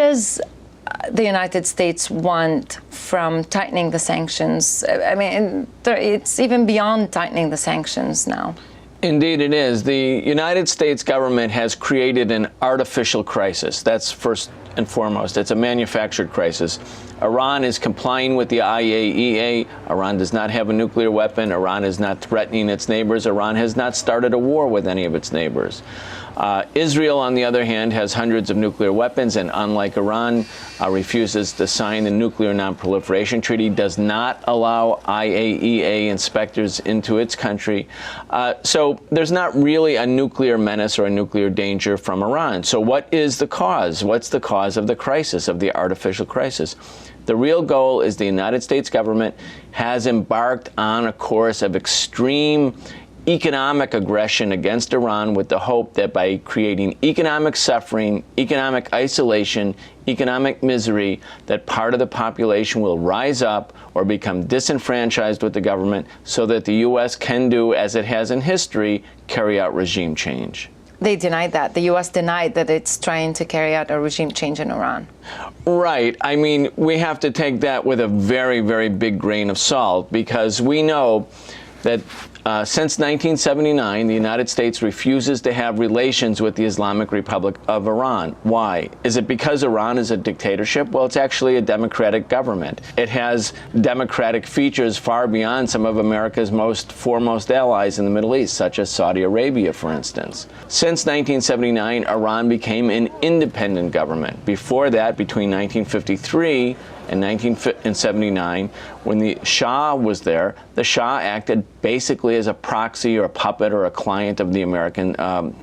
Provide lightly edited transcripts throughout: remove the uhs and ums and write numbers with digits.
does the United States want from tightening the sanctions? I mean, it's even beyond tightening the sanctions now. Indeed it is. The United States government has created an artificial crisis. That's first and foremost. It's a manufactured crisis. Iran is complying with the IAEA. Iran does not have a nuclear weapon. Iran is not threatening its neighbors. Iran has not started a war with any of its neighbors. Israel, on the other hand, has hundreds of nuclear weapons, and unlike Iran, refuses to sign the Nuclear Non-Proliferation Treaty, does not allow IAEA inspectors into its country. So there's not really a nuclear menace or a nuclear danger from Iran. So what is the cause? What's the cause of the crisis, of the artificial crisis? The real goal is the United States government has embarked on a course of extreme economic aggression against Iran with the hope that by creating economic suffering, economic isolation, economic misery, that part of the population will rise up or become disenfranchised with the government so that the U.S. can do, as it has in history, carry out regime change. They denied that. The U.S. denied that it's trying to carry out a regime change in Iran. Right. I mean, we have to take that with a very, very big grain of salt, because we know that since 1979, the United States refuses to have relations with the Islamic Republic of Iran. Why? Is it because Iran is a dictatorship? Well, it's actually a democratic government. It has democratic features far beyond some of America's foremost allies in the Middle East, such as Saudi Arabia, for instance. Since 1979, Iran became an independent government. Before that, between 1953 and 1979, when the Shah was there, the Shah acted basically as a proxy or a puppet or a client of the American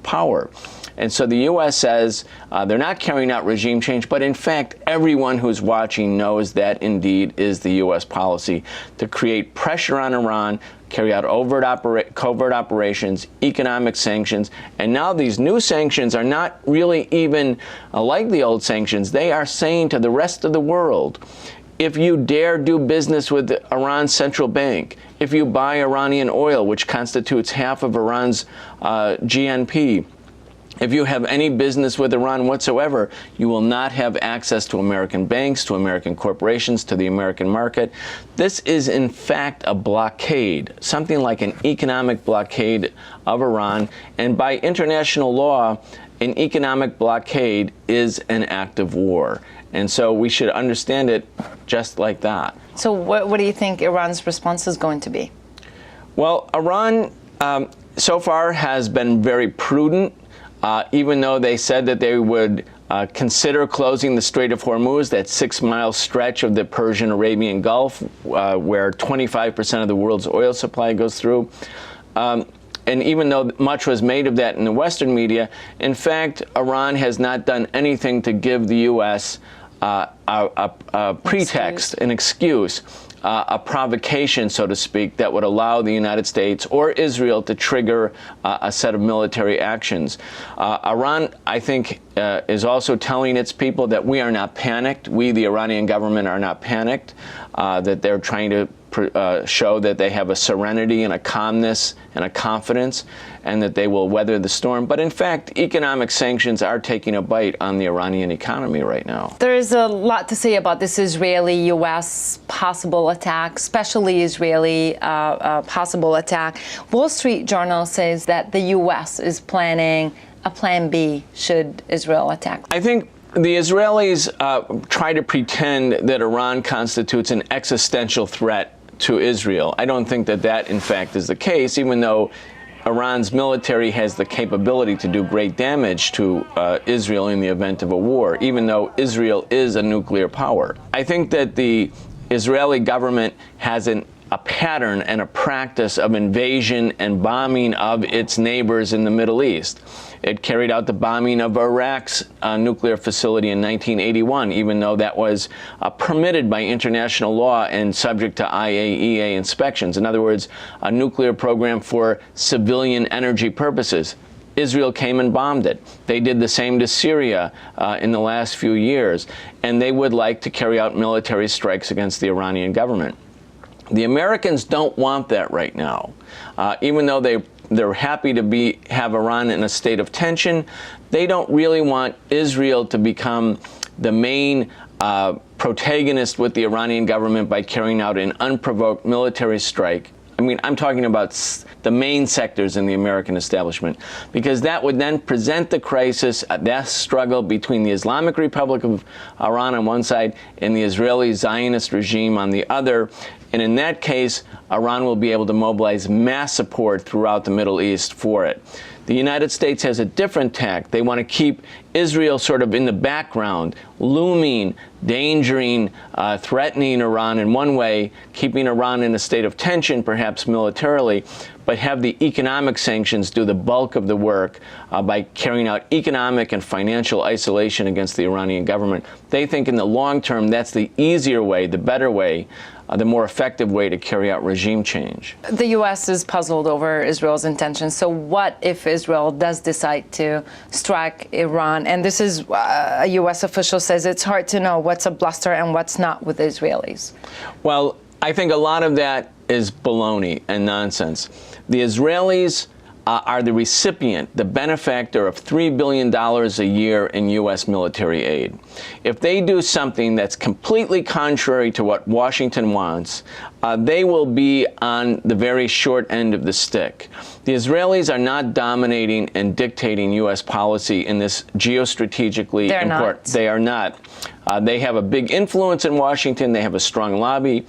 power. And so the U.S. says they're not carrying out regime change, but in fact, everyone who's watching knows that indeed is the U.S. policy, to create pressure on Iran, carry out covert operations, economic sanctions, and now these new sanctions are not really even like the old sanctions. They are saying to the rest of the world, if you dare do business with Iran's central bank, if you buy Iranian oil, which constitutes half of Iran's GNP, if you have any business with Iran whatsoever, you will not have access to American banks, to American corporations, to the American market. This is, in fact, a blockade, something like an economic blockade of Iran. And by international law, an economic blockade is an act of war. And so we should understand it just like that. So what do you think Iran's response is going to be? Well, Iran so far has been very prudent. Even though they said that they would consider closing the Strait of Hormuz, that 6-mile stretch of the Persian-Arabian Gulf, where 25% of the world's oil supply goes through. And even though much was made of that in the Western media, in fact, Iran has not done anything to give the U.S. a pretext, an excuse, a provocation, so to speak, that would allow the United States or Israel to trigger a set of military actions. Iran, I think, is also telling its people that we are not panicked. We, the Iranian government, are not panicked, that they're trying to show that they have a serenity and a calmness and a confidence, and that they will weather the storm. But in fact, economic sanctions are taking a bite on the Iranian economy right now. There is a lot to say about this Israeli-U.S. possible attack, especially Israeli possible attack. Wall Street Journal says that the U.S. is planning a plan B should Israel attack. I think the Israelis try to pretend that Iran constitutes an existential threat to Israel. I don't think that that, in fact, is the case, even though Iran's military has the capability to do great damage to Israel in the event of a war, even though Israel is a nuclear power. I think that the Israeli government has a pattern and a practice of invasion and bombing of its neighbors in the Middle East. It carried out the bombing of Iraq's nuclear facility in 1981, even though that was permitted by international law and subject to IAEA inspections. In other words, a nuclear program for civilian energy purposes. Israel came and bombed it. They did the same to Syria in the last few years, and they would like to carry out military strikes against the Iranian government. The Americans don't want that right now. Even though they're happy to have Iran in a state of tension, they don't really want Israel to become the main protagonist with the Iranian government by carrying out an unprovoked military strike. I mean, I'm talking about the main sectors in the American establishment, because that would then present the crisis, that struggle between the Islamic Republic of Iran on one side and the Israeli Zionist regime on the other. And in that case, Iran will be able to mobilize mass support throughout the Middle East for it. The United States has a different tack. They want to keep Israel sort of in the background, looming, endangering, threatening Iran in one way, keeping Iran in a state of tension, perhaps militarily, but have the economic sanctions do the bulk of the work by carrying out economic and financial isolation against the Iranian government. They think in the long term that's the easier way, the better way, the more effective way to carry out regime change. The U.S. is puzzled over Israel's intentions. So what if Israel does decide to strike Iran? And this is, a U.S. official says it's hard to know what's a bluster and what's not with the Israelis. Well, I think a lot of that is baloney and nonsense. The Israelis are the recipient, the benefactor of $3 billion a year in U.S. military aid. If they do something that's completely contrary to what Washington wants, they will be on the very short end of the stick. The Israelis are not dominating and dictating U.S. policy in this geostrategically important. They are not. They have a big influence in Washington. They have a strong lobby.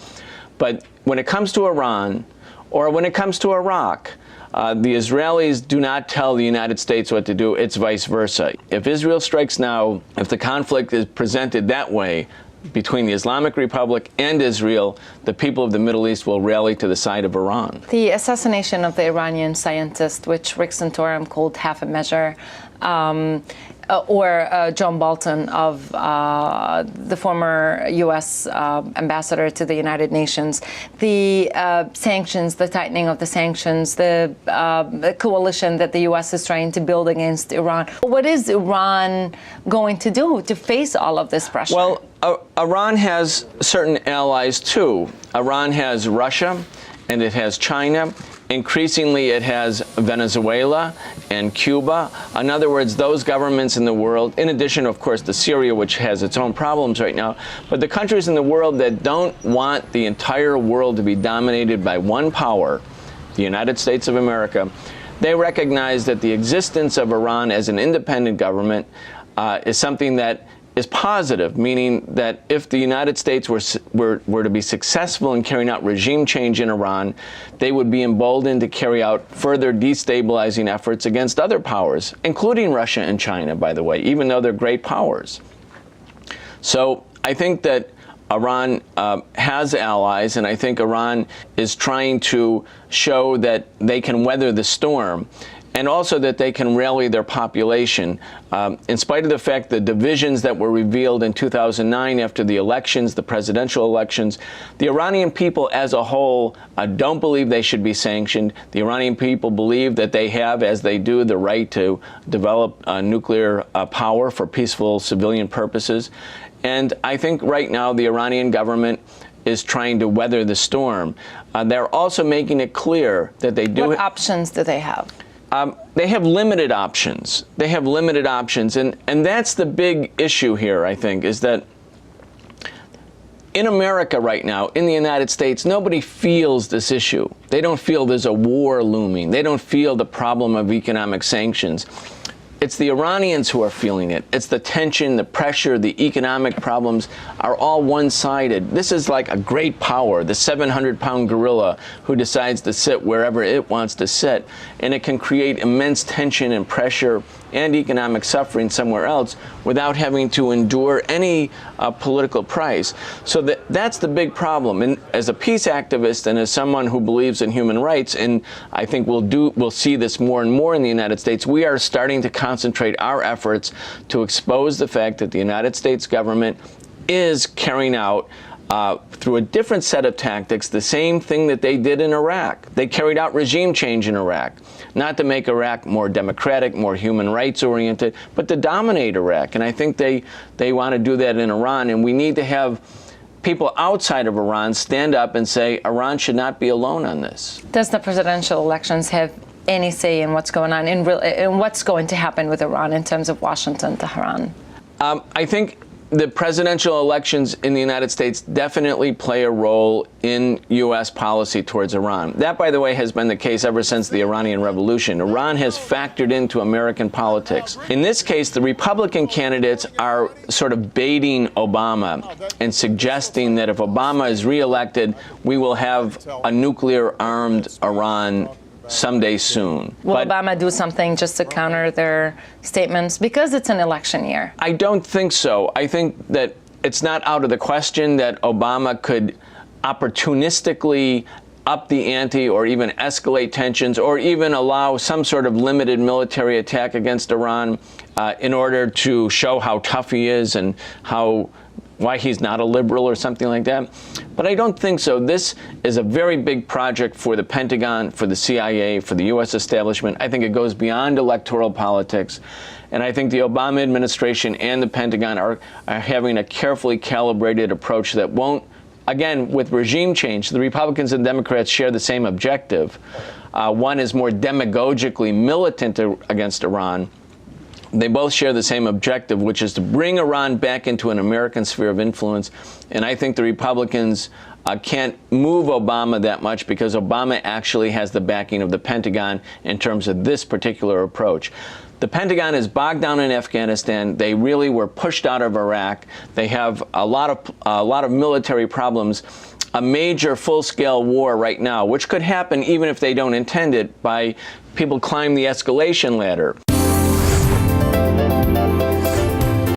But when it comes to Iran, or when it comes to Iraq, the Israelis do not tell the United States what to do. It's vice versa. If Israel strikes now, if the conflict is presented that way between the Islamic Republic and Israel, the people of the Middle East will rally to the side of Iran. The assassination of the Iranian scientist, which Rick Santorum called half a measure, or John Bolton of the former U.S. ambassador to the United Nations, the sanctions, the tightening of the sanctions, the coalition that the U.S. is trying to build against Iran. What is Iran going to do to face all of this pressure? Well, Iran has certain allies too. Iran has Russia, and it has China. Increasingly, it has Venezuela and Cuba. In other words, those governments in the world, in addition, of course, to Syria, which has its own problems right now, but the countries in the world that don't want the entire world to be dominated by one power, the United States of America, they recognize that the existence of Iran as an independent government is something that is positive, meaning that if the United States were to be successful in carrying out regime change in Iran, they would be emboldened to carry out further destabilizing efforts against other powers, including Russia and China, by the way, even though they're great powers. So I think that Iran has allies, and I think Iran is trying to show that they can weather the storm, and also that they can rally their population. In spite of the fact the divisions that were revealed in 2009 after the elections, the presidential elections, the Iranian people as a whole don't believe they should be sanctioned. The Iranian people believe that they have, as they do, the right to develop nuclear power for peaceful civilian purposes. And I think right now the Iranian government is trying to weather the storm. They're also making it clear that they do. What options do they have? They have limited options. They have limited options. And that's the big issue here, I think, is that in America right now, in the United States, nobody feels this issue. They don't feel there's a war looming. They don't feel the problem of economic sanctions. It's the Iranians who are feeling it. It's the tension, the pressure, the economic problems are all one-sided. This is like a great power, the 700-pound gorilla who decides to sit wherever it wants to sit. And it can create immense tension and pressure and economic suffering somewhere else without having to endure any political price. So that's the big problem. And as a peace activist and as someone who believes in human rights, and I think we'll see this more and more in the United States, we are starting to concentrate our efforts to expose the fact that the United States government is carrying out through a different set of tactics the same thing that they did in Iraq. They carried out regime change in Iraq, not to make Iraq more democratic, more human rights oriented, but to dominate Iraq. And I think they want to do that in Iran, and we need to have people outside of Iran stand up and say Iran should not be alone on this. Does the presidential elections have any say in what's going on, in what's going to happen with Iran in terms of Washington, Tehran? I think the presidential elections in the United States definitely play a role in U.S. policy towards Iran. That, by the way, has been the case ever since the Iranian Revolution. Iran has factored into American politics. In this case, the Republican candidates are sort of baiting Obama and suggesting that if Obama is reelected, we will have a nuclear-armed Iran someday soon. Will Obama do something just to counter their statements because it's an election year? I don't think so. I think that it's not out of the question that Obama could opportunistically up the ante or even escalate tensions or even allow some sort of limited military attack against Iran in order to show how tough he is and why he's not a liberal or something like that. But I don't think so. This is a very big project for the Pentagon, for the CIA, for the U.S. establishment. I think it goes beyond electoral politics. And I think the Obama administration and the Pentagon are having a carefully calibrated approach that won't, again, with regime change, the Republicans and Democrats share the same objective. One is more demagogically militant against Iran. They both share the same objective, which is to bring Iran back into an American sphere of influence. And I think the Republicans can't move Obama that much because Obama actually has the backing of the Pentagon in terms of this particular approach. The Pentagon is bogged down in Afghanistan. They really were pushed out of Iraq. They have a lot of military problems. A major full-scale war right now, which could happen even if they don't intend it, by people climb the escalation ladder.